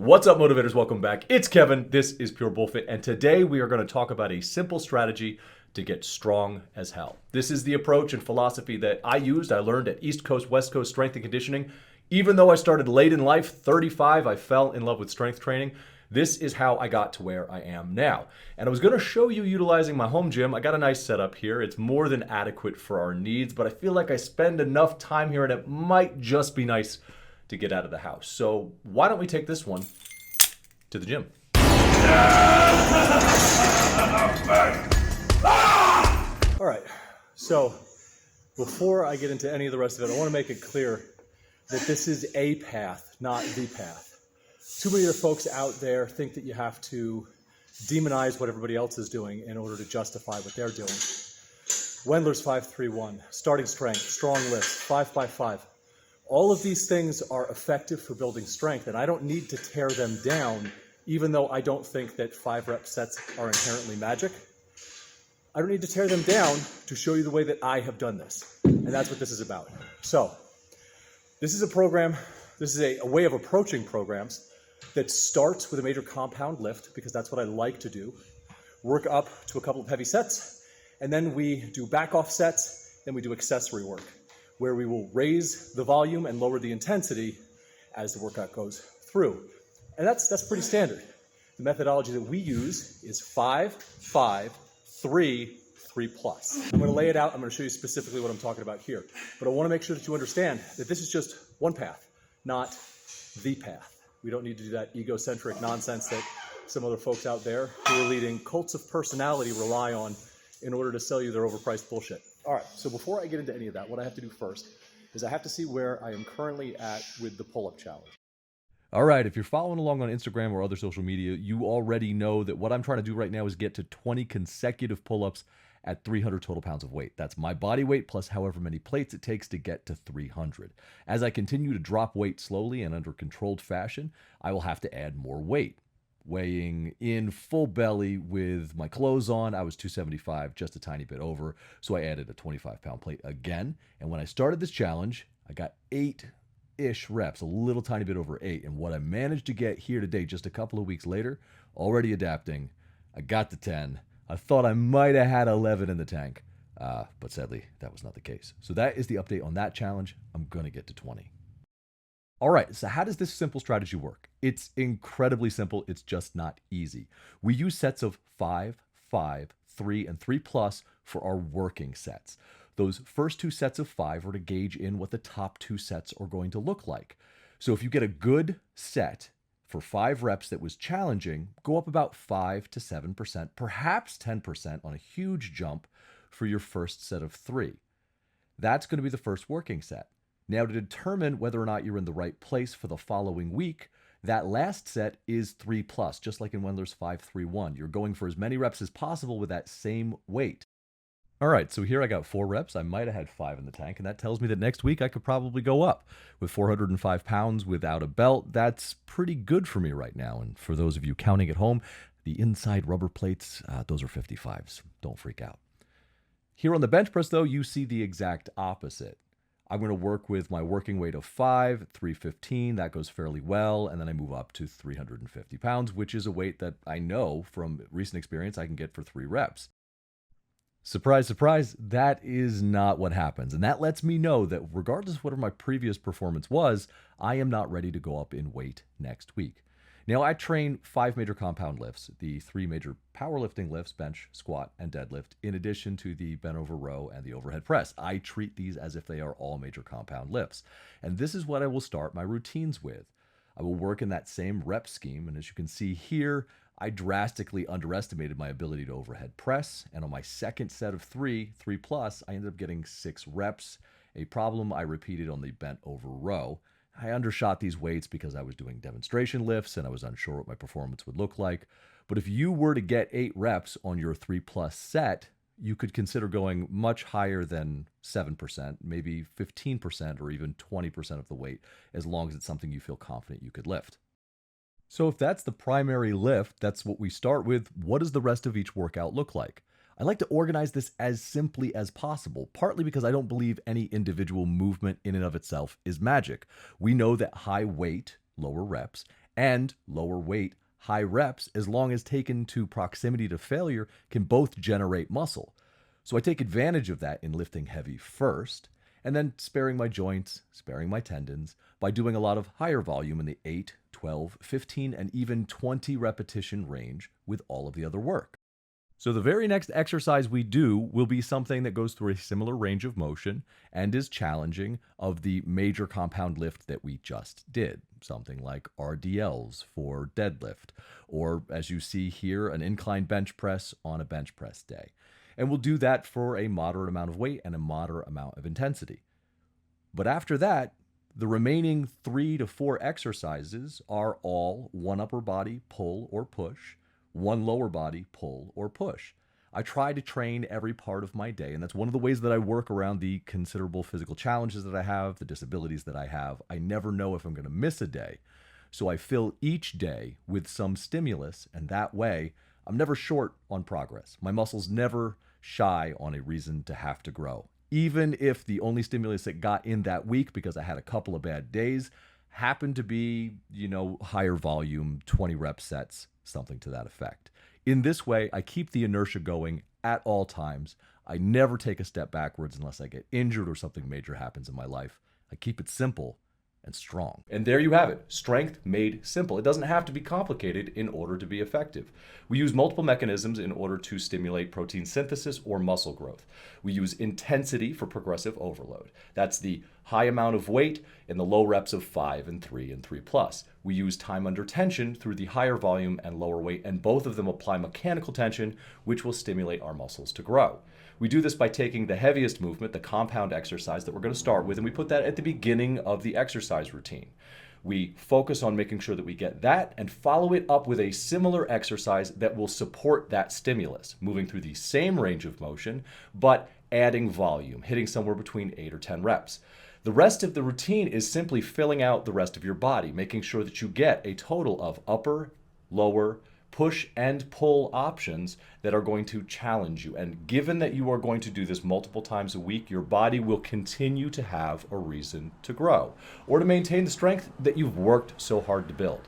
What's up, motivators? Welcome back. It's Kevin. This is Pure Bullfit, and today we are going to talk about a simple strategy to get strong as hell. This is the approach and philosophy that I learned at East Coast, West Coast Strength and Conditioning. Even though I started late in life, 35, I fell in love with strength training. This is how I got to where I am now. And I was going to show you utilizing my home gym. I got a nice setup here. It's more than adequate for our needs, but I feel like I spend enough time here and it might just be nice to get out of the house. So why don't we take this one to the gym? All right, so before I get into any of the rest of it, I want to make it clear that this is a path, not the path. Too many of the folks out there think that you have to demonize what everybody else is doing in order to justify what they're doing. Wendler's 5-3-1, starting strength, strong lifts, 5x5. All of these things are effective for building strength, and I don't need to tear them down, even though I don't think that 5-rep sets are inherently magic. I don't need to tear them down to show you the way that I have done this, and that's what this is about. So, this is a program, this is a way of approaching programs that starts with a major compound lift, because that's what I like to do, work up to a couple of heavy sets, and then we do back-off sets, then we do accessory work, where we will raise the volume and lower the intensity as the workout goes through. And that's pretty standard. The methodology that we use is 5, 5, 3, 3 plus. I'm going to lay it out. I'm going to show you specifically what I'm talking about here. But I want to make sure that you understand that this is just one path, not the path. We don't need to do that egocentric nonsense that some other folks out there who are leading cults of personality rely on in order to sell you their overpriced bullshit. All right, so before I get into any of that, what I have to do first is I have to see where I am currently at with the pull-up challenge. All right, if you're following along on Instagram or other social media, you already know that what I'm trying to do right now is get to 20 consecutive pull-ups at 300 total pounds of weight. That's my body weight plus however many plates it takes to get to 300. As I continue to drop weight slowly and under controlled fashion, I will have to add more weight. Weighing in full belly with my clothes on, I was 275, just a tiny bit over, so I added a 25-pound plate again. And when I started this challenge, I got 8-ish reps, a little tiny bit over 8. And what I managed to get here today, just a couple of weeks later, already adapting, I got to 10. I thought I might have had 11 in the tank, but sadly, that was not the case. So that is the update on that challenge. I'm going to get to 20. All right, so how does this simple strategy work? It's incredibly simple. It's just not easy. We use sets of 5, 5, 3, and 3 plus for our working sets. Those first two sets of 5 are to gauge in what the top 2 sets are going to look like. So if you get a good set for 5 reps that was challenging, go up about 5 to 7%, perhaps 10% on a huge jump for your first set of 3. That's going to be the first working set. Now, to determine whether or not you're in the right place for the following week, that last set is 3 plus, just like in Wendler's 5-3-1. You're going for as many reps as possible with that same weight. All right, so here I got 4 reps. I might have had 5 in the tank, and that tells me that next week I could probably go up. With 405 pounds without a belt, that's pretty good for me right now. And for those of you counting at home, the inside rubber plates, those are 55s. Don't freak out. Here on the bench press, though, you see the exact opposite. I'm going to work with my working weight of 5, 315. That goes fairly well. And then I move up to 350 pounds, which is a weight that I know from recent experience I can get for 3 reps. Surprise, surprise, that is not what happens. And that lets me know that regardless of whatever my previous performance was, I am not ready to go up in weight next week. Now, I train 5 major compound lifts, the 3 major powerlifting lifts, bench, squat, and deadlift, in addition to the bent over row and the overhead press. I treat these as if they are all major compound lifts. And this is what I will start my routines with. I will work in that same rep scheme, and as you can see here, I drastically underestimated my ability to overhead press, and on my second set of 3 plus, I ended up getting 6 reps, a problem I repeated on the bent over row. I undershot these weights because I was doing demonstration lifts and I was unsure what my performance would look like. But if you were to get 8 reps on your 3 plus set, you could consider going much higher than 7%, maybe 15% or even 20% of the weight, as long as it's something you feel confident you could lift. So if that's the primary lift, that's what we start with, what does the rest of each workout look like? I like to organize this as simply as possible, partly because I don't believe any individual movement in and of itself is magic. We know that high weight, lower reps, and lower weight, high reps, as long as taken to proximity to failure, can both generate muscle. So I take advantage of that in lifting heavy first, and then sparing my joints, sparing my tendons, by doing a lot of higher volume in the 8, 12, 15, and even 20 repetition range with all of the other work. So the very next exercise we do will be something that goes through a similar range of motion and is challenging of the major compound lift that we just did. Something like RDLs for deadlift, or as you see here, an incline bench press on a bench press day. And we'll do that for a moderate amount of weight and a moderate amount of intensity. But after that, the remaining 3 to 4 exercises are all one upper body pull or push, one lower body pull or push. I try to train every part of my day, and that's one of the ways that I work around the considerable physical challenges that I have, the disabilities that I have. I never know if I'm going to miss a day, so I fill each day with some stimulus, and that way I'm never short on progress. My muscles never shy on a reason to have to grow. Even if the only stimulus that got in that week, because I had a couple of bad days, happened to be, higher volume, 20 rep sets, something to that effect. In this way, I keep the inertia going at all times. I never take a step backwards unless I get injured or something major happens in my life. I keep it simple and strong. And there you have it. Strength made simple. It doesn't have to be complicated in order to be effective. We use multiple mechanisms in order to stimulate protein synthesis or muscle growth. We use intensity for progressive overload. That's the high amount of weight in the low reps of 5 and 3 and 3 plus. We use time under tension through the higher volume and lower weight, and both of them apply mechanical tension, which will stimulate our muscles to grow. We do this by taking the heaviest movement, the compound exercise that we're going to start with, and we put that at the beginning of the exercise routine. We focus on making sure that we get that and follow it up with a similar exercise that will support that stimulus, moving through the same range of motion, but adding volume, hitting somewhere between 8 or 10 reps. The rest of the routine is simply filling out the rest of your body, making sure that you get a total of upper, lower, push and pull options that are going to challenge you. And given that you are going to do this multiple times a week, your body will continue to have a reason to grow or to maintain the strength that you've worked so hard to build.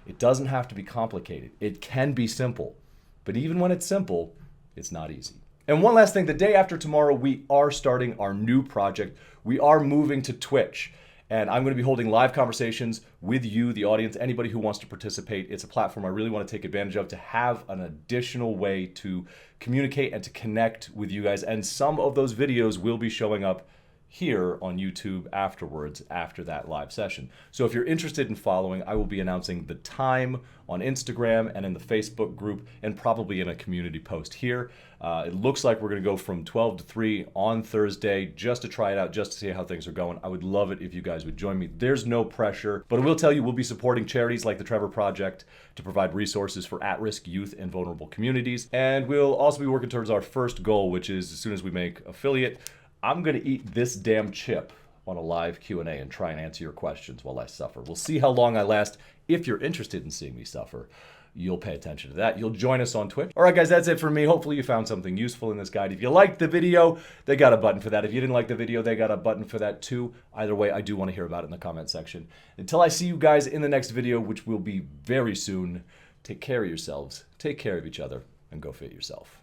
It doesn't have to be complicated. It can be simple. But even when it's simple, it's not easy. And one last thing, the day after tomorrow, we are starting our new project. We are moving to Twitch. And I'm going to be holding live conversations with you, the audience, anybody who wants to participate. It's a platform I really want to take advantage of to have an additional way to communicate and to connect with you guys. And some of those videos will be showing up here on YouTube afterwards, after that live session. So if you're interested in following, I will be announcing the time on Instagram and in the Facebook group and probably in a community post here. It looks like we're going to go from 12 to 3 on Thursday just to try it out, just to see how things are going. I would love it if you guys would join me. There's no pressure, but I will tell you we'll be supporting charities like the Trevor Project to provide resources for at-risk youth and vulnerable communities. And we'll also be working towards our first goal, which is as soon as we make affiliate, I'm going to eat this damn chip on a live Q&A and try and answer your questions while I suffer. We'll see how long I last. If you're interested in seeing me suffer, you'll pay attention to that. You'll join us on Twitch. All right, guys, that's it for me. Hopefully you found something useful in this guide. If you liked the video, they got a button for that. If you didn't like the video, they got a button for that too. Either way, I do want to hear about it in the comment section. Until I see you guys in the next video, which will be very soon, take care of yourselves, take care of each other, and go fit yourself.